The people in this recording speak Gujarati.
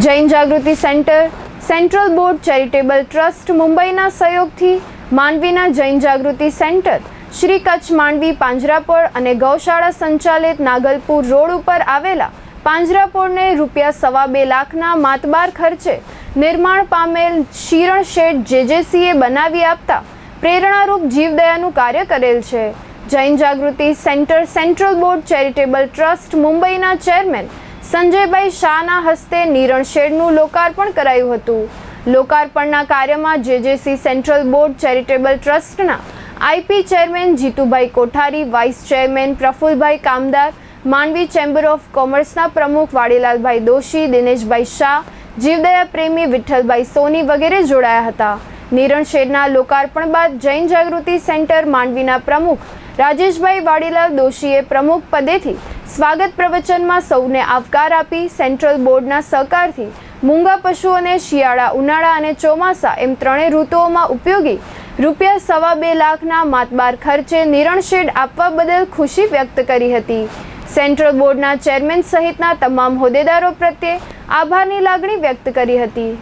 Jain Jagruti centre, central board charitable trust મુંબઈના સહયોગથી માંડવીના જૈન જાગૃતિ સેન્ટર શ્રી કચ્છ માંડવી પાંજરાપોળ અને ગૌશાળા સંચાલિત નાગલપુર રોડ ઉપર આવેલા પાંજરાપોળને ₹2.25 લાખના માતબાર ખર્ચે નિર્માણ પામેલ શિરણ શેડ જેજેસીએ બનાવી આપતા પ્રેરણારૂપ જીવદયાનું કાર્ય કરેલ છે। Jain Jagruti centre central board charitable trust મુંબઈના ચેરમેન સંજયભાઈ શાહના હસ્તે નિરણ શેડનું લોકાર્પણ કરાયું હતું। લોકાર્પણના કાર્યમાં જેજેસી સેન્ટ્રલ બોર્ડ ચેરિટેબલ ટ્રસ્ટના IP chairman Jitubhai Kothari, vice chairman Prafulbhai Kamdar, Mandvi chamber of કોમર્સના પ્રમુખ વાડીલાલભાઈ દોશી, દિનેશભાઈ શાહ, જીવદયા પ્રેમી વિઠ્ઠલભાઈ સોની વગેરે જોડાયા હતા। નિરણ શેડના લોકાર્પણ બાદ જૈન જાગૃતિ સેન્ટર માંડવીના પ્રમુખ રાજેશભાઈ વાડીલાલ દોશીએ પ્રમુખ પદેથી સ્વાગત પ્રવચનમાં સૌને આવકાર આપી સેન્ટ્રલ બોર્ડના સહકારથી મૂંગા પશુઓને શિયાળા, ઉનાળા અને ચોમાસા એમ ત્રણેય ઋતુઓમાં ઉપયોગી ₹2.25 લાખના માતબાર ખર્ચે નિરણ શેડ આપવા બદલ ખુશી વ્યક્ત કરી હતી। સેન્ટ્રલ બોર્ડના ચેરમેન સહિતના તમામ હોદ્દેદારો પ્રત્યે આભારની લાગણી વ્યક્ત કરી હતી।